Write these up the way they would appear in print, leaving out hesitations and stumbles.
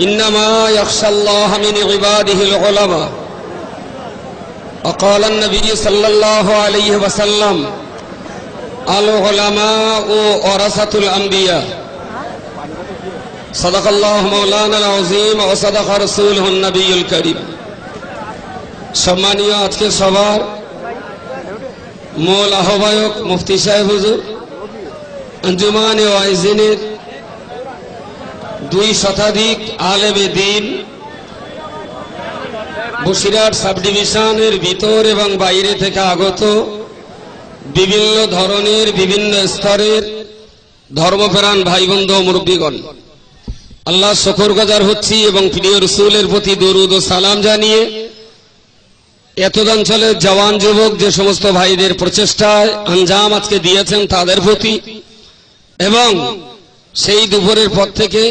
إنما يخشى الله من عباده العلماء وقال النبي صلى الله عليه وسلم العلماء ورثة الأنبياء صدق الله مولانا العظيم وصدق رسوله النبي الكريم সম্মানীয় আজকে সবার মূল আহ্বায়ক মুফতি সাহেব হুজুর আঞ্জুমানে ওয়াইজিনের 2 শতাধিক আলেমে দ্বীন বসিরহাট সাব ডিভিশনের ভিতর এবং বাইরে থেকে আগত বিভিন্ন ধরনের বিভিন্ন স্তরের ধর্মপ্রাণ ভাই বন্ধু ও মুরব্বীগণ, আল্লাহ শুকরগুজার হচ্ছি এবং প্রিয় রাসূলের প্রতি দরুদ ও সালাম জানিয়ে এতদাঞ্চলের জওয়ান যুবক যে সমস্ত ভাইদের প্রচেষ্টায় আঞ্জাম আজকে দিয়েছেন তাদের প্রতি, এবং সেই দুপুরের পর থেকে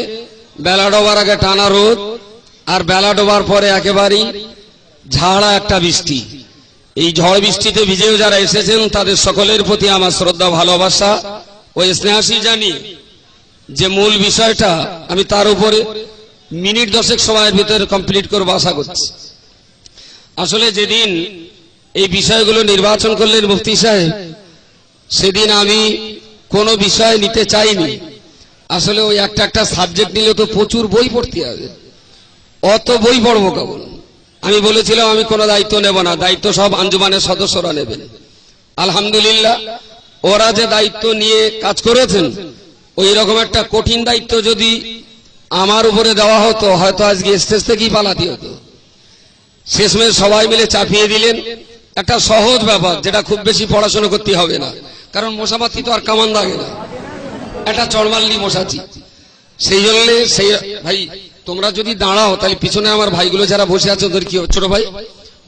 বেলা ডোবার আগে টানা রোদ আর বেলা ডোবার পরে একেবারেই ঝাড়া একটা বৃষ্টি, এই ঝড় বৃষ্টিতে ভিজেও যারা এসেছেন তাদের সকলের প্রতি আমার শ্রদ্ধা ভালোবাসা ও স্নেহাশী জানিয়ে যে মূল বিষয়টা আমি তার উপরে মিনিট 10 সময়ের ভিতরে কমপ্লিট করব আশা করছি। আসলে যেদিন এই বিষয়গুলো নির্বাচন করলেন মুফতি সাহেব, সেদিন আমি কোনো বিষয় নিতে চাইনি। আসলে ওই একটা সাবজেক্ট নিলে তো প্রচুর বই পড়তে হবে, অত বই পড়বো কেমন। আমি বলেছিলাম আমি কোনো দায়িত্ব নেব না, দায়িত্ব সব আঞ্জুমানের সদস্যরা নেবেন। আলহামদুলিল্লাহ ওরা যে দায়িত্ব নিয়ে কাজ করেছেন, ওই রকম একটা কঠিন দায়িত্ব যদি আমার উপরে দেওয়া হতো হয়তো আজকে স্টেজ থেকেই পালাতে হতো। শেষমেশ সবাই মিলে চাপিয়ে দিলেন একটা সহজ ব্যাপার, যেটা খুব বেশি পড়াশোনা করতে হবে না, কারণ মশামাছি তো আর কামান দাগে না, একটা চড়মাল্লি মশাছি। সেই জন্য সেই ভাই তোমরা যদি দাঁড়াও তাহলে পিছনে আমার ভাইগুলো যারা বসে আছে ওদের কি ছোট ভাই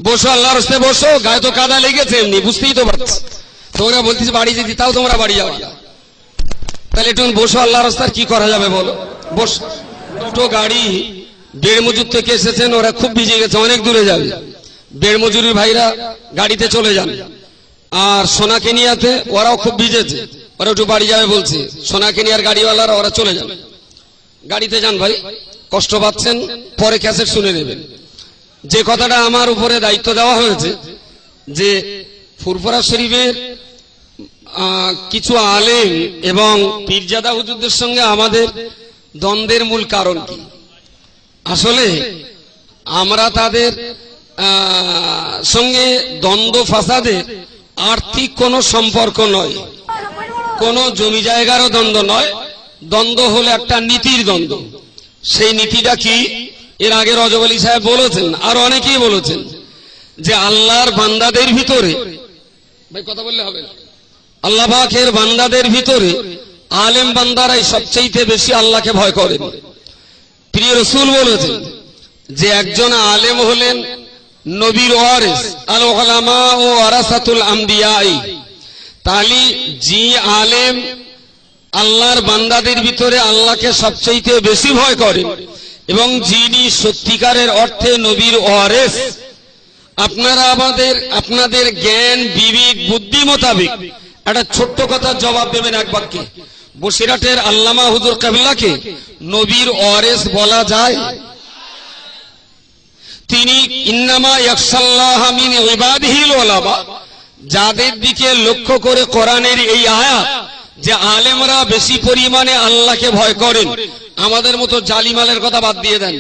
বসো, আল্লাহর রাস্তে বসো, গায়ে তো কাদা লেগেছে এমনি বুঝতেই তো পারছি। তোমরা বলতেছি বাড়ি যেতে, তাও তোমরা বাড়ি যাও না, তাহলে একটু বসো আল্লাহর রাস্তার কি করা যাবে বলো। বস, দুটো গাড়ি বেড় মজুর থেকে এসেছেন, ওরা খুব ভিজে গেছে, অনেক দূরে যাবে। বেড় মজুরির ভাইরা গাড়িতে চলে যান, আর সোনাকেনিয়াতে ওরাও খুব ভিজেছে, ওরা একটু বাড়ি যাবে বলছে। সোনাকেনিয়ার গাড়িওয়ালারা ওরা চলে যান, গাড়িতে যান ভাই, কষ্ট পাচ্ছেন পরে ক্যাসেট শুনে নেবেন। যে কথাটা আমার উপরে দায়িত্ব দেওয়া হয়েছে যে ফুরফুরা শরীফের কিছু আলেম এবং পীরজাদা হুজুরদের সঙ্গে আমাদের দ্বন্দ্বের মূল কারণ কি। আসলে আমরা তাদের সঙ্গে দ্বন্দ্ব ফাসাদের আর্থিক কোনো সম্পর্ক নয়, কোনো জমি জায়গারও দ্বন্দ্ব নয়, দ্বন্দ্ব হলো একটা নীতির দ্বন্দ্ব। সেই নীতিটা কি এর আগে রজব আলী সাহেব বলেছেন, আর অনেকেই বলেছেন যে আল্লাহর বান্দাদের ভিতরে, ভাই কথা বললে হবে না, আল্লাহ পাকের বান্দাদের ভিতরে আলেম বান্দারাই সবচেয়ে বেশি আল্লাহকে ভয় করেন। প্রিয় রাসূল বলেছেন যে একজন আলেম হলেন নবীর ওয়ারিস, আল উলামা ও ওয়ারাসাতুল আম্বিয়া। তাহলে যে আলেম আল্লাহর বান্দাদের ভিতরে আল্লাহকে সবচেয়ে বেশি ভয় করেন এবং যিনি সত্যিকারের অর্থে নবীর ওয়ারিস, আপনারা আপনাদের জ্ঞান বিবেক বুদ্ধি মোতাবেক একটা ছোট্ট কথার জবাব দেবেন এক বাক্যে, বসিরহাটের আল্লামা হুজুর কাবলাকে নবীর ওয়ারিস বলা যায়? তিনি ইন্নামা ইয়াখশাল্লাহ মিন ইবাদিহিল উলামা, যাদের দিকে লক্ষ্য করে কোরআনের এই আয়াত যে আলেমরা বেশি পরিমাণে আল্লাহকে ভয় করেন। আমাদের মতো জালিমালের কথা বাদ দিয়ে দেন,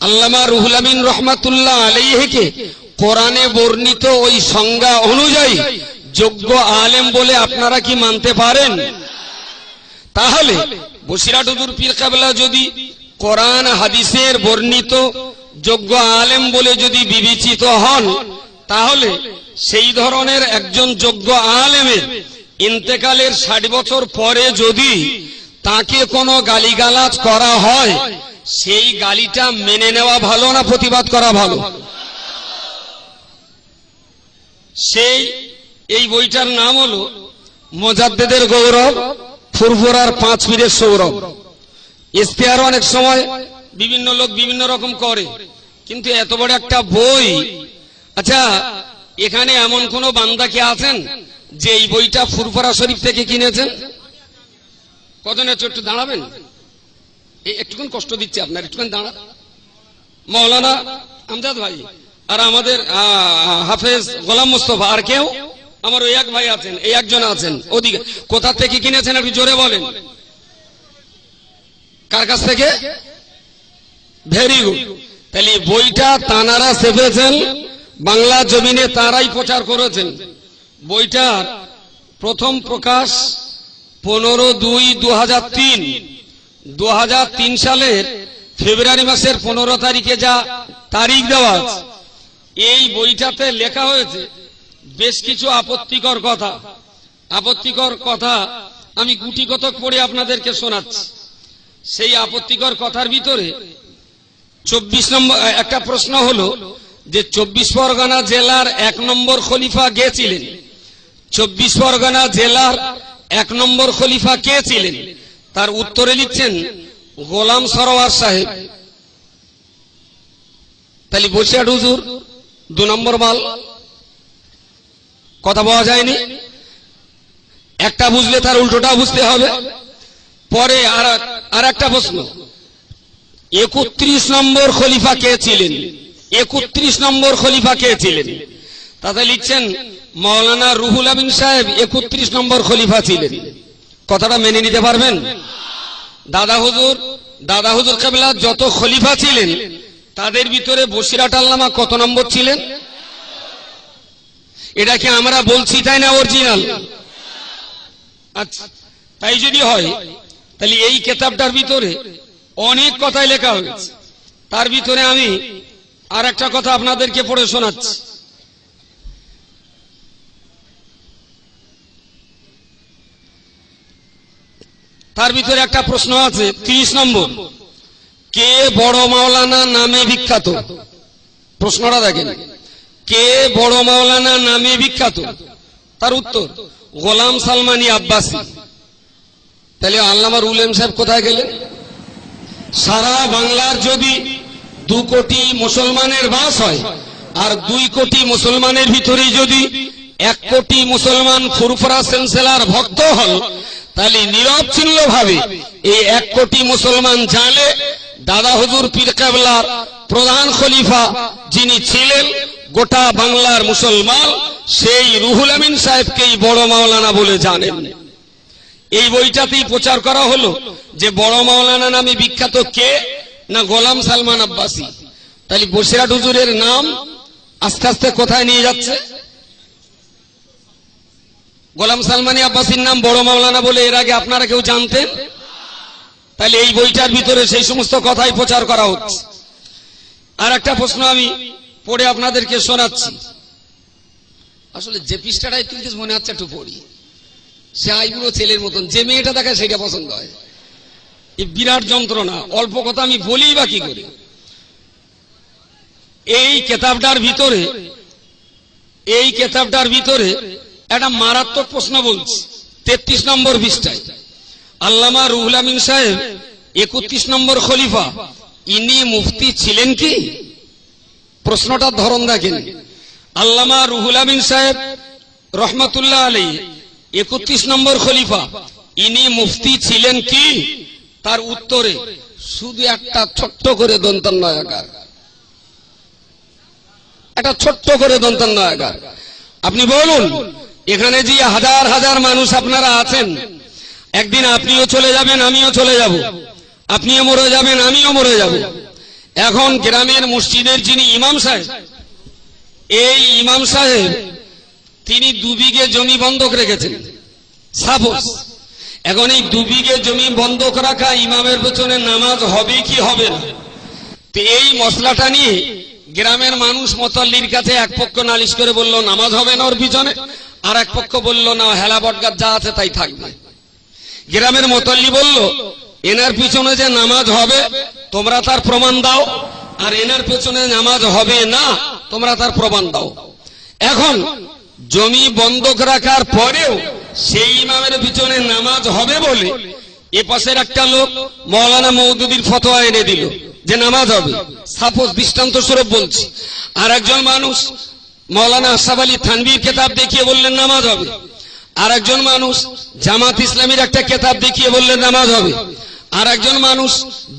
আল্লামা রুহুল আমিন রহমাতুল্লাহ আলাইহিকে কোরআনে বর্ণিত ওই সংজ্ঞা অনুযায়ী যোগ্য আলেম বলে আপনারা কি মানতে পারেন? তাহলে বসিরহাট হুজুর পীর কাবলা যদি কোরআন হাদিসের বর্ণিত যোগ্য আলেম বলে যদি বিবেচিত হন, তাহলে সেই ধরনের একজন যোগ্য আলেমের ইন্তেকালের 60 বছর পরে যদি তাকে কোনো গালিগালাজ করা হয়, সেই গালিটা মেনে নেওয়া ভালো না প্রতিবাদ করা ভালো? এই বইটার নাম হলো মুজাদ্দিদের গৌরব, ফুরফুরার 5 পীরের সৌরভ। ইশতেহার অনেক সময় বিভিন্ন লোক বিভিন্ন রকম করে, কিন্তু এত বড় একটা বই। আচ্ছা, এখানে এমন কোন বান্দা কি আছেন যে এই বইটা ফুরফুরা শরীফ থেকে কিনেছেন? কজন একটু দাঁড়াবেন, একটুখানি কষ্ট দিচ্ছে আপনার, একটুখানি দাঁড়া। মৌলানা আমজাদ ভাই আর আমাদের হাফেজ গোলাম মুস্তফা, আর কেউ? আমার ওই এক ভাই আছেন, এই একজন আছেন ওদিকে। কোথা থেকে কিনেছেন একটু জোরে বলেন, কার কাছ থেকে? Very good. তাহলে বইটা তানারা ছেপেছেন, বাংলা জমিনে তারাই প্রচার করেছেন। বইটার প্রথম প্রকাশ 15/2/2003, 2003 সালের ফেব্রুয়ারি মাসের 15 তারিখে যা তারিখ দেওয়া আছে, এই বইটাতে লেখা হয়েছে বেশ কিছু আপত্তিকর কথা। আপত্তিকর কথা আমি গুটি কতক পড়ে আপনাদেরকে শোনাচ্ছি। সেই আপত্তিকর কথার ভিতরে 24 নম্বর একটা প্রশ্ন হলো যে 24 পরগনা জেলার 1 নম্বর খলিফা কে ছিলেন? 24 পরগনা জেলার 1 নম্বর খলিফা কে ছিলেন? তার উত্তরে লিখছেন গোলাম সরওয়ার সাহেব। তাহলে বসিরহাট হুজুর 2 নম্বর মাল। কথা বলা যায়নি, একটা বুঝলে তার উল্টোটা বুঝতে হবে। পরে আর একটা প্রশ্ন, 31 নম্বর খলিফা কে ছিলেন? 31 নম্বর খলিফা কে ছিলেন? তাতে লিখছেন মাওলানা রুহুল আমিন সাহেব 31 নম্বর খলিফা ছিলেন। কথাটা মেনে নিতে পারবেন? দাদা হুজুর কেবলা যত খলিফা ছিলেন তাদের ভিতরে বসিরহাট আল্লামা কত নম্বর ছিলেন? এটা কি আমরা বলছি তাই না অরিজিনাল? আচ্ছা, তাই যদি হয় তাহলে এই কিতাবটার ভিতরে অনেক কথাই লেখা হয়েছে। তার ভিতরে আমি আর একটা কথা আপনাদেরকে পড়ে শোনাচ্ছি। তার ভিতরে একটা প্রশ্ন আছে 30 নম্বর, কে বড় মাওলানা নামে বিখ্যাত? প্রশ্নটা দেখেন, কে বড় মাওলানা নামে বিখ্যাত? তার উত্তর গোলাম সালমানি আব্বাসী। তাহলে আল্লামা রুহুল আমিন সাহেব কোথায় গেলেন? সারা বাংলার যদি 2 কোটি মুসলমানের বাস হয়, আর 2 কোটি মুসলমানের ভিতরে যদি 1 কোটি মুসলমান ফুরফুরা সিলসিলার ভক্ত হন, তাহলে নিরবচ্ছিন্ন ভাবে এই 1 কোটি মুসলমান জানে দাদা হুজুর পীর কেবলার প্রধান খলিফা যিনি ছিলেন গোটা বাংলার মুসলমান, সেই রুহুল আমিন সাহেবকেই বড় মাওলানা বলে জানেন। এই বইটাতেই প্রচার করা হলো যে বড় মাওলানা নামে বিখ্যাত কে না গোলাম সালমান আব্বাসী। তাহলে বসিরহাট হুজুরের নাম আস্তে আস্তে কোথায় নিয়ে যাচ্ছে? গোলাম সালমানি আব্বাসীর নাম বড় মাওলানা বলে এর আগে আপনারা কেউ জানতেন? তাহলে এই বইটার ভিতরে সেই সমস্ত কথাই প্রচার করা হচ্ছে। আর একটা প্রশ্ন আমি পড়ে আপনাদেরকে শোনাচ্ছি। আসলে যে পৃষ্ঠাটাই তুলতে মনে হচ্ছে একটু পড়ি, সে আইগুলো ছেলের মতন, যে মেয়েটা দেখায় সেটা পছন্দ হয়। এই বিরাট যন্ত্রণা, অল্প কথা আমি বলি বা কি করে। এই কিতাবটার ভিতরে একটা মারাত্মক প্রশ্ন বলছি। 33 নম্বর পৃষ্ঠায় আল্লামা রুহুল আমিন সাহেব 31 নম্বর খলিফা, ইনি মুফতি ছিলেন কি? প্রশ্নটার ধরন দেখেন। আল্লামা রুহুল আমিন সাহেব রহমাতুল্লাহ আলাইহি 31 নম্বর খলিফা, ইনি মুফতি ছিলেন কি? তার উত্তরে শুধু একটা ছোট্ট করে দন্তন্বয়াকার, একটা ছোট্ট করে দন্তন্বয়াকার। আপনি বলুন, এখানে যে হাজার হাজার মানুষ আপনারা আছেন, একদিন আপনিও চলে যাবেন, আমিও চলে যাব, আপনিও মরে যাবেন, আমিও মরে যাব। এখন গ্রামের মসজিদের যিনি ইমাম সাহেব, এই ইমাম সাহেব তিনি 2 বিঘে জমি বন্ধক রেখেছেন। সাপোজ এখন এই 2 বিঘে জমি বন্ধক রাখা ইমামের পেছনে নামাজ হবে কি হবে না? তো এই মশলাটা নিয়ে গ্রামের মানুষ মুতাল্লির কাছে এক পক্ষ নালিশ করে বলল নামাজ হবে না ওর পিছনে, আর এক পক্ষ বলল না হেলা বটগাছ যা আছে তাই থাকবে। গ্রামের মুতাল্লি বলল এনার পিছনে যে নামাজ হবে তোমরা তার প্রমাণ দাও, আর এনার পেছনে নামাজ হবে না তোমরা তার প্রমাণ দাও। এখন জমি বন্ধক রাখার পরেও সেই ইমামের পিছনে নামাজ হবে বলে এ পাশের একটা লোক মৌলানা মওদুদির ফতোয়া এনে দিল, যে নামাজ হবে। সাপোজ দৃষ্টান্ত স্বরূপ বলছি, আর একজন মানুষ মৌলানা আশরাফ আলী থানভীর কিতাব দেখিয়ে বললেন নামাজ হবে, আর একজন মানুষ জামাত ইসলামীর একটা কিতাব দেখিয়ে বললেন নামাজ হবে, আর একজন মানুষ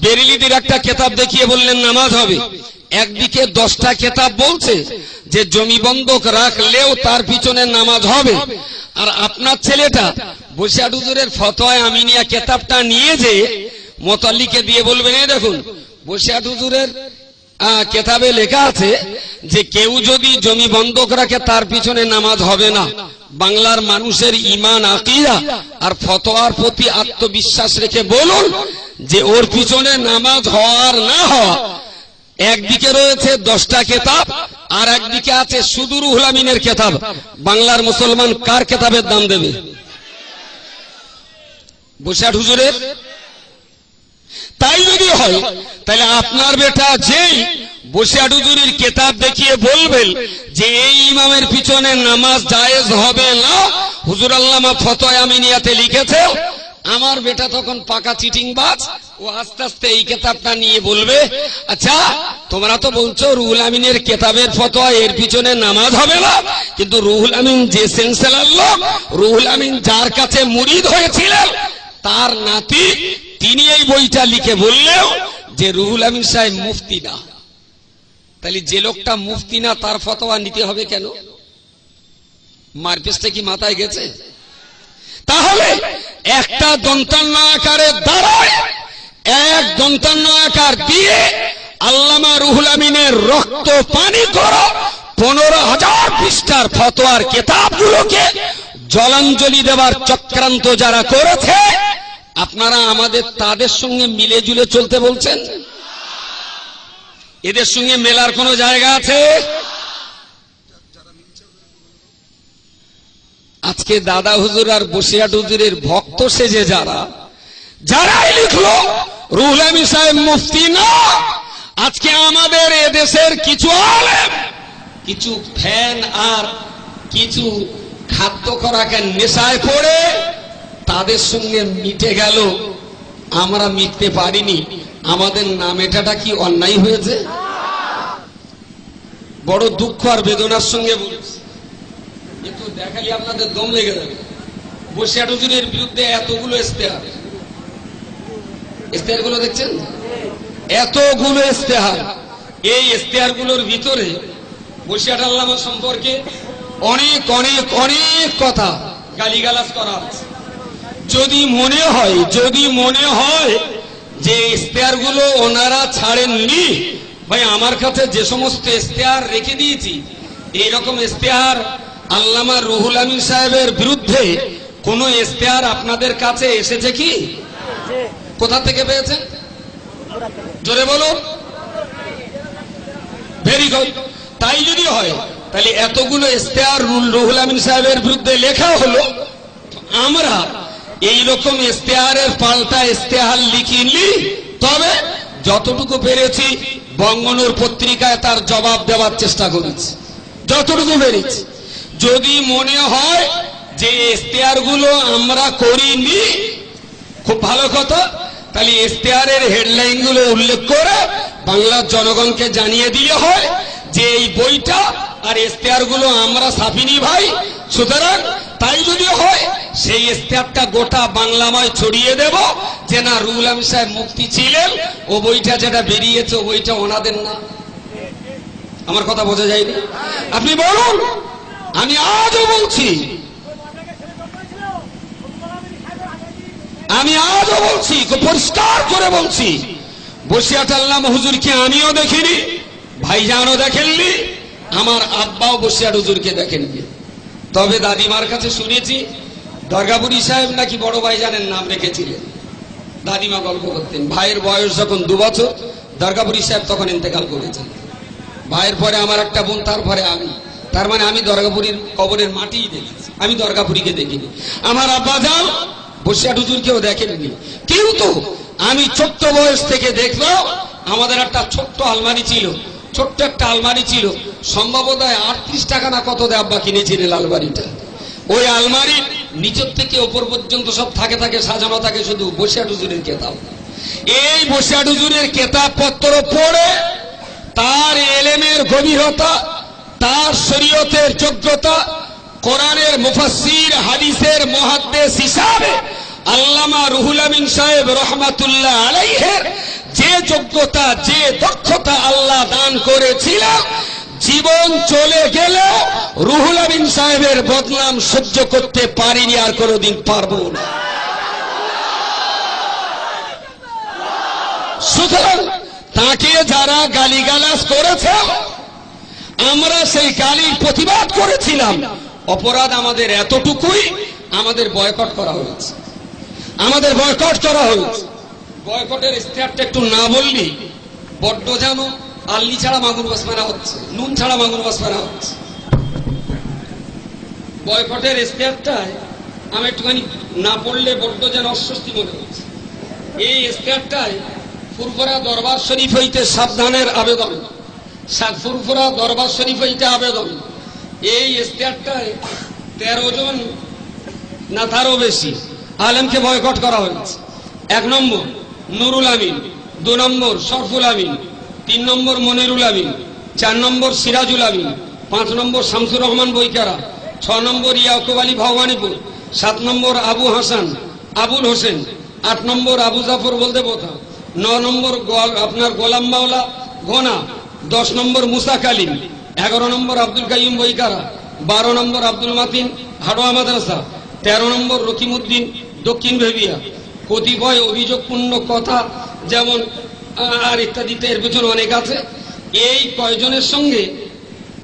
বেরেলিদের একটা কিতাব দেখিয়ে বললেন নামাজ হবে। একদিকে 10টা কিতাব বলছে যে জমি বন্ধক রাখলেও তার পিছনে নামাজ হবে, আর আপনার ছেলেটা বসিরহাট হুজুরের ফতোয়া আমিনিয়া কিতাবটা নিয়ে যে মোতাল্লিকে দিয়ে বলবেন, এই দেখুন বসিরহাট হুজুরের কিতাবে লেখা আছে যে কেউ যদি জমি বন্ধক রাখে তার পিছনে নামাজ হবে না। বাংলার মানুষের ঈমান আকীদা আর ফতোয়ার প্রতি আত্মবিশ্বাস রেখে বলুন যে ওর পিছনে নামাজ হওয়ার না হওয়া। একদিকে রয়েছে 10টা কিতাব, আর একদিকে আছে শুধু রুহুল আমিনের কিতাব। বাংলার মুসলমান কার কিতাবের দাম দেবে? বসিরহাট হুজুরের। তাই যদি হয় তাহলে আপনার বেটা যেই বসিরহাট হুজুরের কিতাব দেখিয়ে বলবেন যে এই ইমামের পিছনে নামাজ জায়েজ হবে না, হুজুর আল্লামা ফতোয়া আমিনিয়াতে লিখেছে, আমার বেটা তখন পাকা চিটিংবাজ। ও আস্তে আস্তে এই কিতাবটা নিয়ে বলবে, আচ্ছা তোমরা তো বলছো রুহুল আমিনের কিতাবের ফতোয়া, এর পিছনে নামাজ হবে না, কিন্তু রুহুল আমিন যে সিলসিলার লোক, রুহুল আমিন যার কাছে মুরিদ হয়েছিলেন, তার নাতি তিনি এই বইটা লিখে বললেও যে রুহুল আমিন সাহেব মুফতি না। তাহলে যে লোকটা মুফতি না তার ফতোয়া নিতে হবে কেন? মারপেসটা কি মাথায় গেছে? তাহলে একটা দন্তান্ন আকারের দ্বারায় এক দন্তান্ন আকার দিয়ে আল্লামা রুহুল আমিনের রক্ত পানি করো 15,000 পৃষ্ঠার ফতোয়ার কিতাবগুলোকে জলাঞ্জলি দেওয়ার চক্রান্ত যারা করেছে, আপনারা আমাদের তাদের সঙ্গে মিলে জুলে চলতে বলছেন? এদের সঙ্গে মেলার কোন জায়গা আছে? আজকে দাদা হুজুর আর বসিরহাট হুজুরের ভক্ত সেজে যারাই লিখলো রুহুল আমিন সাহেব মুফতি না, আজকে আমাদের এদেশের কিছু আলেম, কিছু ফ্যান আর কিছু খাদ্য খোরাকের নেশায় পড়ে তাদের সঙ্গে মিটে গেল, আমরা মিটতে পারিনি। আমাদের নাম এটাটা কি অন্যায় হয়েছে? বড় দুঃখ আর বেদনার সঙ্গে বলছি, একটু দেখালি আপনাদের দম লেগে যাবে। বসিরহাট হুজুরের বিরুদ্ধে এতগুলো ইশতেহার গুলো দেখছেন, এতগুলো ইশতেহার। এই ইশতেহার গুলোর ভিতরে বসিরহাট আল্লামা সম্পর্কে অনেক অনেক অনেক কথা গালিগালাজ করা আছে। যদি মনে হয় যে ইশতেহার গুলো ওনারা ছাড়েননি, ভাই আমার কাছে যে সমস্ত ইশতেহার রেখে দিয়েছি, এইরকম ইশতেহার আল্লামা রুহুল আমিন সাহেবের বিরুদ্ধে কোন ইশতেহার আপনাদের কাছে এসেছে কি? কোথা থেকে পেয়েছেন? জোরে বলো। Very good. তাই যদি হয় তাহলে এতগুলো ইশতেহার রুহুল আমিন সাহেবের বিরুদ্ধে লেখা হলো, আমরা এইরকম ইশতেহারের পাল্টা ইশতেহার লিখিনি। তবে যতটুকু পেরেছি বঙ্গনুর পত্রিকায় তার জবাব দেওয়ার চেষ্টা করেছি, যতটুকু পেরেছি। যদি মনে হয় যে ইশতেহার গুলো আমরা করিনি, খুব ভালো কথা, তাহলে ইশতেহারের হেডলাইন গুলো উল্লেখ করে বাংলার জনগণকে জানিয়ে দিলে হয় যে এই বইটা আর ইশতেহার গুলো আমরা ছাপিনি ভাই। সুতরাং তাই যদি হয় সেই ইশতেহারটা গোটা বাংলাময় ছড়িয়ে দেব যে না রুহুল আমিন সাহেব মুফতি ছিলেন, ও বইটা যেটা বেরিয়েছে ও বইটা ওনাদের না। আমার কথা বোঝা যায়নি? আপনি বলুন। আমি আজও বলছি, খুব পরিষ্কার করে বলছি, বসিরহাট আল্লামা হুজুরকে আমিও দেখিনি, ভাইজানও দেখেননি, আমার আব্বাও বসিরহাট হুজুরকে দেখেননি। তবে দাদিমার কাছে শুনেছি দরগাপুরি সাহেব নাকি বড় ভাইজানের নাম রেখেছিলেন। দাদিমা গল্প করতেন, ভাইয়ের বয়স যখন 2 বছর, দরগাপুরি সাহেব তখন ইন্তেকাল করেছেন। ভাইয়ের পরে আমার একটা বোন, তারপরে আমি। তার মানে আমি দরগাপুরীর কবরের মাটিই দেখেছি, আমি দরগাপুরীকে দেখিনি। আমার আব্বা যান বসিরহাট হুজুরকেও দেখেননি। কিন্তু আমি ছোট্ট বয়স থেকে দেখলাম, আমাদের একটা ছোট্ট আলমারি ছিল, ছোট্ট একটা আলমারি ছিল, সম্ভবত 38 টাকা না কত দিয়ে আব্বা কিনেছিলেন আলমারিটা। ওই আলমারির নিচের থেকে ওপর পর্যন্ত সব থাকে সাজানো থাকে শুধু বসিরহাট হুজুরের কিতাব। এই বসিরহাট হুজুরের কিতাবপত্র পড়ে তার ইলমের গভীরতা, তার শরীয়তের যোগ্যতা, কোরআনের মুফাসসির, হাদিসের মুহাদ্দিস হিসাবে আল্লামা রুহুল আমিন সাহেব রহমাতুল্লাহ আলাইহির যে যোগ্যতা, যে দক্ষতা আল্লাহ দান করেছিলেন, জীবন চলে গেলেও রুহুল আমিন সাহেবের বদনাম সহ্য করতে পারিনি, আর কোনোদিন পারবো না। সুতরাং তাকে যারা গালিগালাজ করেছে, আমরা সেই গালির প্রতিবাদ করেছিলাম। অপরাধ আমাদের এতটুকুই, আমাদের বয়কট করা হয়েছে, আমাদের বয়কট করা হয়েছে। বয়কটের স্টেপটা একটু না বললি বড্ড যেন আল্লি ছাড়া মাগুর মাছ মারা হচ্ছে, নুন ছাড়া মাগুর মাছ মারা হচ্ছে। বয়কটের স্টেপটায় আমি একটুখানি না পড়লে বড্ড যেন অস্বস্তি মনে হচ্ছে। এই স্টেপটায় ফুরফুরা দরবার শরীফ হইতে সাবধানের আবেদন, ফুরফুরা দরবার শরীফ হইতে আবেদন। এই স্টেপটায় 13 জন না তারও বেশি আলেমকে বয়কট করা হয়েছে। 1 নম্বর নুরুল আমিন, 2 নম্বর শরফুল আমিন, 3 নম্বর মনিরুল আমিন, 4 নম্বর সিরাজুল আমিন, 5 নম্বর শামসুর রহমান বৈকারা, 6 নম্বর ইয়াকুব আলী ভবানীপুর, 7 নম্বর আবু হাসান আবুল হোসেন, 8 নম্বর আবু জাফর বলতে বোথা, 9 নম্বর আপনার গোলাম মাওলা ঘোনা, 10 নম্বর মুসা কালিম, 11 নম্বর আব্দুল কাইয়ুম বৈকারা, 12 নম্বর আব্দুল মাতিন হাড়োয়া মাদ্রাসা, 13 নম্বর রকিমউদ্দিন দক্ষিণ ভেবিয়া। কতিপয় অভিযোগপূর্ণ কথা যেমন আর ইত্যাদিতে এর পেছনে অনেক আছে। এই কয়জনের সঙ্গে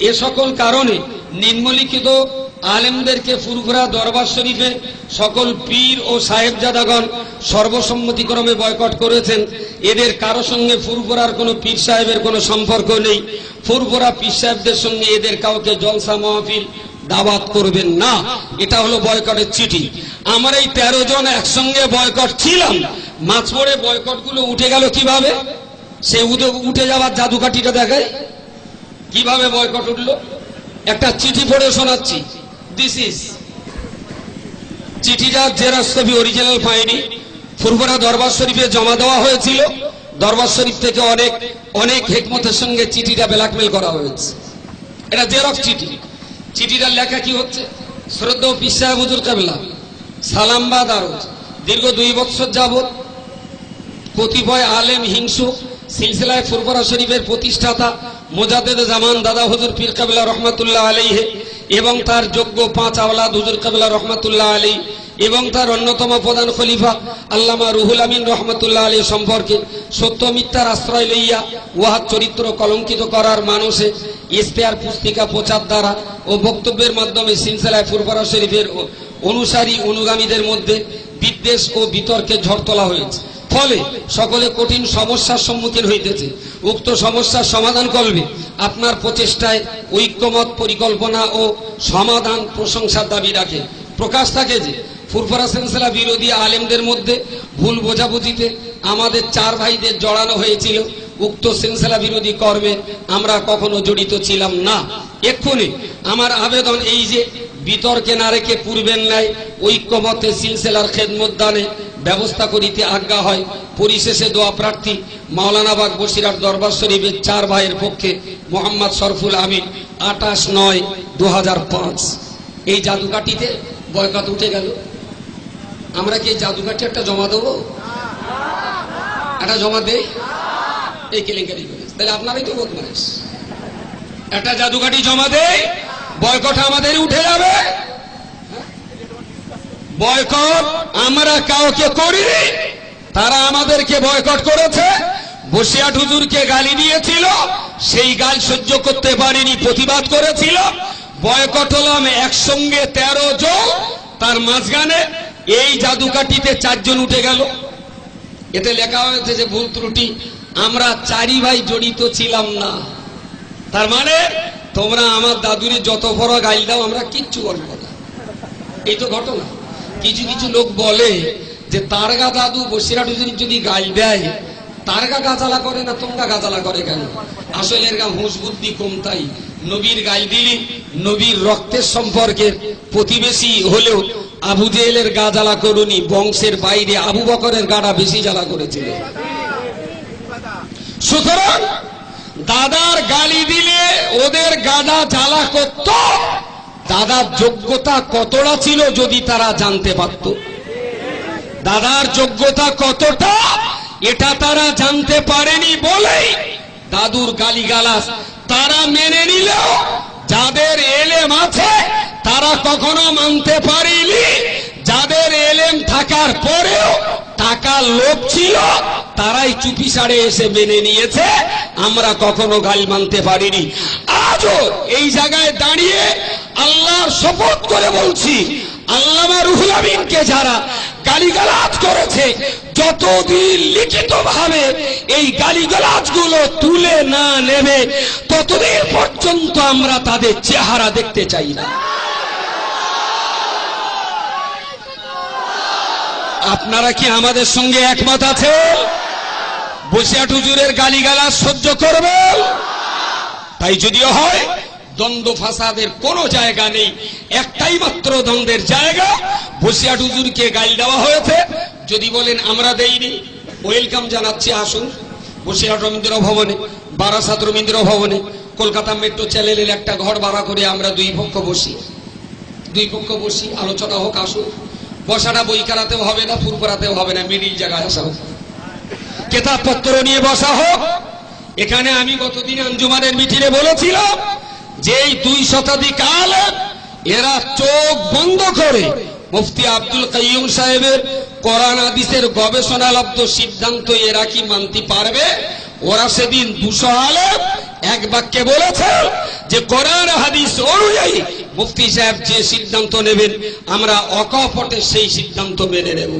এ সকল কারণে নিম্নলিখিত আলেমদেরকে ফুরফুরা দরবার শরীফে সকল পীর ও সাহেবজাদাগণ সর্বসম্মতিক্রমে বয়কট করেছেন। এদের কারো সঙ্গে ফুরফুরার কোনো পীর সাহেবের কোনো সম্পর্ক নেই। ফুরফুরা পীর সাহেবদের সঙ্গে এদের কাউকে জলসা মাহফিল দাওয়াত করবেন না। এটা হলো বয়কটের চিঠি। আমরা এই 13 জন একসঙ্গে বয়কট ছিলাম। মাঝপড়ে বয়কট গুলো উঠে গেল কিভাবে? সে উঠে যাওয়ার জাদুকাঠিটা দেখায় কিভাবে বয়কট উঠলো। একটা চিঠি পড়ে শোনাচ্ছি। দিস ইজ চিঠিটা জেরক্স কপি, অরিজিনাল পাইনি। ফুরফুরা দরবার শরীফে জমা দেওয়া হয়েছিল। দরবার শরীফ থেকে অনেক অনেক হিকমতের সঙ্গে চিঠিটা ব্ল্যাকমেল করা হয়েছে। এটা জেরক্স চিঠি। চিঠিটার লেখা কি হচ্ছে? শ্রদ্ধেয় পীর সাহেব হুজুর কেবলা সালামবাদ আরজ দীর্ঘ 2 বছর যাবৎ কতিপয় আলেম হিংসুক সিলসিলায় ফুরফুরা শরীফের প্রতিষ্ঠাতা মুজাদ্দেদ জামান দাদা হুজুর পীর কেবলা রহমাতুল্লাহ আলাইহি এবং তার যোগ্য 5 আওলাদ হুজুর কেবলা রহমাতুল্লাহ আলাইহি এবং তার অন্যতম প্রধান খলিফা আল্লামা রুহুল আমিন রহমাতুল্লাহ আলাইহি সম্পর্কে সত্য মিথ্যার আশ্রয় লইয়া উহার চরিত্র কলঙ্কিত করার মানুষে ইশতেহার পুস্তিকা প্রচার দ্বারা ও বক্তব্যের মাধ্যমে সিলসিলায় ফুরফুরা শরীফের অনুসারী অনুগামীদের মধ্যে বিদ্বেষ ও বিতর্কে ঝড় তোলা হয়েছে। ফলে সকলে কঠিন সমস্যার সম্মুখীন হইতেছে। উক্ত সমস্যার সমাধান করবে আপনার প্রচেষ্টায় ঐক্যমত পরিকল্পনা ও সমাধান প্রশংসার দাবি রাখে। প্রকাশ থাকে যে ফুরফুরা সিলসিলা বিরোধী আলেমদের মধ্যে ভুল বোঝাবুঝিতে আমাদের 4 ভাইদের জড়ানো হয়েছিল। উক্ত সিলসিলা বিরোধী কর্মে আমরা কখনো জড়িত ছিলাম না। এক্ষুনি আমার আবেদন এই যে বিতর্কে না রেখে পূর্বের ন্যায় ঐক্যমতে সিলসিলার খেদমত দানে ব্যবস্থা করিতে আজ্ঞা হয়। পরিশেষে দোয়া প্রার্থী মাওলানাবাগ বসিরহাট দরবার শরীফের 4 ভাইয়ের পক্ষে মোহাম্মদ শরফুল আমিন 28/9/2005। এই জাদুকাঠিতে বয়কট উঠে গেল। আমরা কি এই জাদুকাঠি একটা জমা দেবো? একটা জমা দেই? এই কেলেঙ্কারি করে তাহলে আপনারাই তো বদমাইশ। একটা জাদুকাঠি জমা দেই, বয়কট আমাদের উঠে যাবে। বয়কট আমরা কাউকে করি, তারা আমাদেরকে বয়কট করেছে। বসিরহাট হুজুরকে গালি দিয়েছিল, সেই গাল সহ্য করতে পারিনি, প্রতিবাদ করেছিল। বয়কট হলাম একসঙ্গে 13 জন, তার মাঝখানে এই জাদুকাঠিতে 4 জন উঠে গেল। এতে লেখা হয়েছে যে ভুল ত্রুটি, আমরা 4 ভাই জড়িত ছিলাম না। তার মানে তোমরা আমার দাদুরে যত বড় গাইল দাও, আমরা কিচ্ছু বলবো না। এই তো ঘটনা। কিছু কিছু লোক বলে যে তারগা দাদু বসিরহাট হুজুর যদি গাইল দেয়, তারগা গাজালা করে না, তোমরা গাজালা করে কেন? আসলে এর হুঁশ বুদ্ধি কম। তাই নবীর গাইল দিলি, নবীর রক্তের সম্পর্কের প্রতিবেশী হলেও আবু জেহেলের গা জ্বালা করুনি, বংশের বাইরে আবু বকরের গাটা বেশি জ্বালা করেছিল। সুতরাং দাদার গালি দিলে ওদের গাডা জ্বালা করত। দাদার যোগ্যতা কতটা ছিল যদি তারা জানতে পারত, দাদার যোগ্যতা কতটা এটা তারা জানতে পারেনি বলেই দাদুর গালিগালাজ তারা মেনে নিলেও যাদের এলেম আছে তারা কখনো মানতে পারেনি। যাদের এলেম থাকার পরেও টাকার লোভ ছিল তারাই চুপি সারে এসে মেনে নিয়েছে, আমরা কখনো গালি মানতে পারিনি। আজও এই জায়গায় দাঁড়িয়ে আল্লাহর শপথ করে বলছি, আল্লামা রুহুল আমিনকে যারা গালিগালাজ করেছে, যতদিন লিখিত ভাবে এই গালিগালাজ গুলো তুলে না নেবে ততদিন পর্যন্ত আমরা তাদের চেহারা দেখতে চাই না। আপনারা কি আমাদের সঙ্গে একমত আছে? বসিরহাট হুজুরের গালিগালাজ সহ্য করবেন? তাই যদিও হয় দ্বন্দ্ব ফাসাদের কোনো জায়গা নেই, একটাই মাত্র দ্বন্দ্বের জায়গা, বসিরহাট হুজুরকে গালি দেওয়া হয়েছে। যদি বলেন আমরা দেইনি, ওয়েলকাম জানাচ্ছি, আসুন বসিরহাট রবীন্দ্র ভবনে, বারাসাত রবীন্দ্র ভবনে, কলকাতা মেট্রো চ্যানেলের একটা ঘর ভাড়া করে আমরা দুই পক্ষ বসি, আলোচনা হোক, আসুন। বসাটা বই কারাতেও হবে না, ফুল করাতেও হবে না, মিডিল জায়গায় আসা হোক, কেতাবপত্র নিয়ে বসা হোক। এখানে আমি গতদিন আঞ্জুমানের মিটিংয়ে বলেছিলাম যে এই 2 শতাধিক আলেম এরা চোখ বন্ধ করে মুফতি আব্দুল কাইয়ুম সাহেবের কোরআন হাদিসের গবেষণালব্ধ সিদ্ধান্ত এরা কি মানতে পারবে? ওরা সেদিন 200 আলেম এক বাক্যে বলেছে যে কোরআন হাদিস অনুযায়ী মুফতি সাহেব যে সিদ্ধান্ত নেবেন আমরা অকপটে সেই সিদ্ধান্ত মেনে নেব।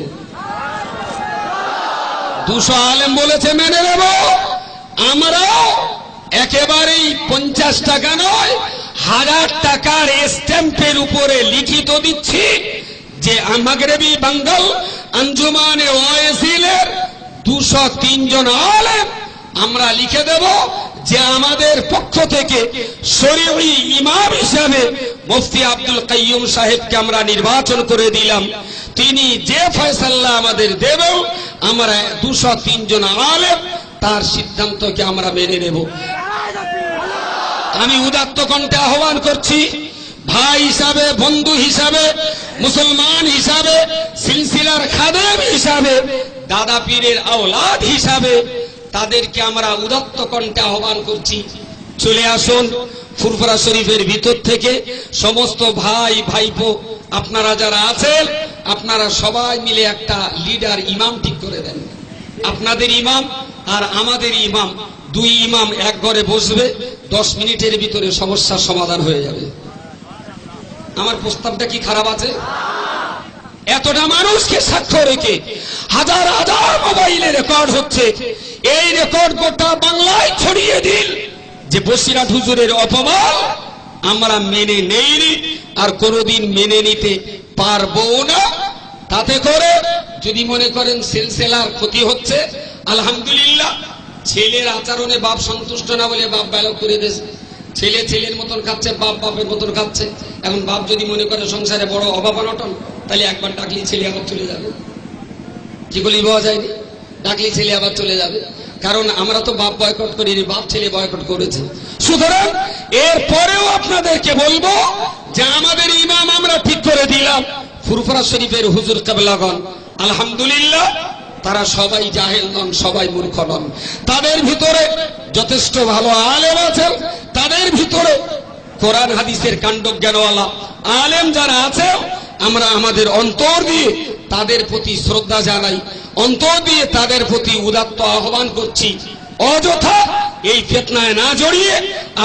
200 আলেম বলেছে মেনে নেব। আমরাও একেবারেই 50 টাকা নয় 1000 টাকার স্ট্যাম্পের উপরে লিখিত দিচ্ছি যে মাগরিবি বাঙ্গাল আঞ্জুমানে ওয়াইসিলের 203 জন আলেম আমরা লিখে দেব যে আমাদের পক্ষ থেকে শরীয়ী ইমাম হিসাবে মুফতি আব্দুল কাইয়ুম সাহেবকে আমরা নির্বাচন করে দিলাম। তিনি যে ফয়সালা আমাদের দেবেন আমরা 203 জন আলেম তার সিদ্ধান্তকে আমরা মেনে নেব। আমি উদাত্ত কণ্ঠে আহ্বান করছি, ভাই হিসাবে, বন্ধু হিসাবে, মুসলমান হিসাবে, সিলসিলার খাদেম হিসাবে, দাদা পীরের আওলাদ হিসাবে তাদেরকে আমরা উদাত্ত কণ্ঠে আহ্বান করছি, চলে আসুন ফুরফুরা শরীফের ভিতর থেকে সমস্ত ভাই ভাইপো আপনারা যারা আছেন আপনারা সবাই মিলে একটা লিডার ইমাম ঠিক করে দেন। আপনাদের ইমাম আর আমাদের ইমাম, 2 ইমাম এক ঘরে বসবে, 10 মিনিটের ভিতরে সমস্যার সমাধান হয়ে যাবে। আমার প্রস্তাবটা কি খারাপ আছে? এতটা মানুষকে সাক্ষ্য রেখে হাজার হাজার মোবাইলে রেকর্ড হচ্ছে, এই রেকর্ড গোটা বাংলায় ছড়িয়ে দিন যে বসিরহাট হুজুরের অপমান আমরা মেনে নেইনি আর কোনোদিন মেনে নিতে পারবো না। তাতে করে যদি মনে করেন সিলসিলার ক্ষতি হচ্ছে, আলহামদুলিল্লাহ ছেলের আচরণে বাপ সন্তুষ্ট না বলে বাপ ব্যালক করে দিয়েছে, ছেলে ছেলের মতন খাচ্ছে, বাপ বাপের মতন খাচ্ছে। এখন বাপ যদি মনে করে সংসারে বড় অভাব অনটন, তাহলে একবার ডাকলি ছেলে আবার চলে যাবে, কি বলি পাওয়া যায়নি, ডাকলি ছেলে আবার চলে যাবে। কারণ আমরা তো বাপ বয়কট করিনি, বাপ ছেলে বয়কট করেছে। সুতরাং এর পরেও আপনাদেরকে বলবো যে আমাদের ইমাম আমরা ঠিক করে দিলাম ফুরফুরা শরীফের হুজুর কেবলাগণ, আলহামদুলিল্লাহ তারা সবাই জাহেল নন, সবাই মূর্খ নন, তাদের ভিতরে যথেষ্ট ভালো আলেম আছেন, তাদের ভিতরে কোরআন হাদিসের কাণ্ডজ্ঞানওয়ালা আলেম যারা আছে আমরা আমাদের অন্তর দিয়ে তাদের প্রতি শ্রদ্ধা জানাই, অন্তর দিয়ে তাদের প্রতি উদাত্ত আহ্বান করছি। অযথা এই ফিতনায় না জড়িয়ে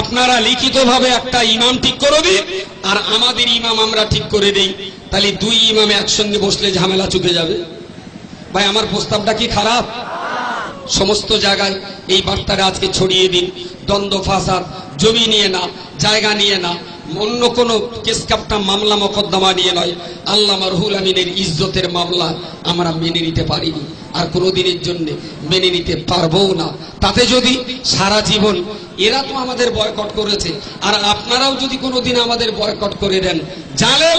আপনারা লিখিতভাবে একটা ইমাম ঠিক করে দিন আর আমাদের ইমাম আমরা ঠিক করে দেই, তাহলে 2 ইমামে একসঙ্গে বসলে ঝামেলা চুকে যাবে। ভাই আমার প্রস্তাবটা কি খারাপ? সমস্ত জায়গায় এই বার্তাটা আজকে ছড়িয়ে দিন। দ্বন্দ্ব ফাসাদ জমি নিয়ে না, জায়গা নিয়ে না, অন্য কোন কেস কাপটা মামলা মোকদ্দমা নিয়ে নয়, আল্লামা রুহুল আমিনের ইজ্জতের মামলা আমরা মেনে নিতে পারিনি আর কোনোদিনের জন্য মেনে নিতে পারবো না। তাতে যদি সারা জীবন এরা তো আমাদের বয়কট করেছে আর আপনারাও যদি কোনোদিন আমাদের বয়কট করে দেন, জানেন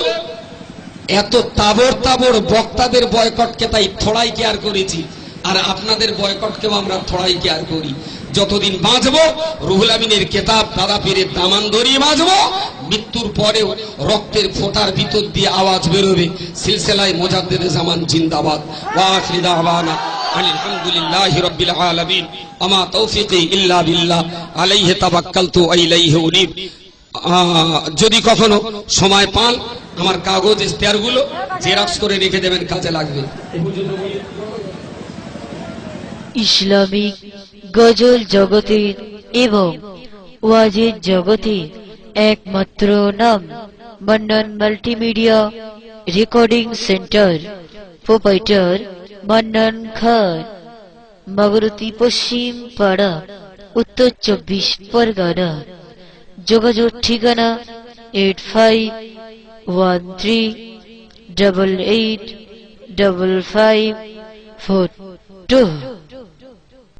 এত তাবড় তাবড় বক্তাদের বয়কটকে তাই থোড়াই কেয়ার করেছি, আর আপনাদের বয়কটকেও আমরা থোড়াই কেয়ার করি। যতদিন বাঁচবো রুহুল আমিনের কেতাব দাদা পীরের দামান ধরিয়ে বাঁচবো, মৃত্যুর পরেও রক্তের ফোঁটার ভিতর দিয়ে আওয়াজ বেরোবে সিলসিলায়ে মুজাদ্দিদে জামান জিন্দাবাদ। ওয়া আখিরু দাওয়ানা আলহামদুলিল্লাহি রাব্বিল আলামিন আমা তৌফিকি ইল্লা বিল্লাহ আলাইহি তাওয়াক্কালতু ওয়া ইলাইহি উনীব। যদি কখনো সময় পান আমার কাগজ ইশতেহারগুলো জেরক্স করে রেখে দেবেন, কাজে লাগবে। ইসলামিক গজল জগতের এবং ওয়াজের জগতের একমাত্র নাম Mannan multimedia recording centre, proprietor Mannan Khan, মাগরতি পশ্চিম পাড়া, উত্তর 24 পরগনা। যোগাযোগ ঠিকানা 8513885542।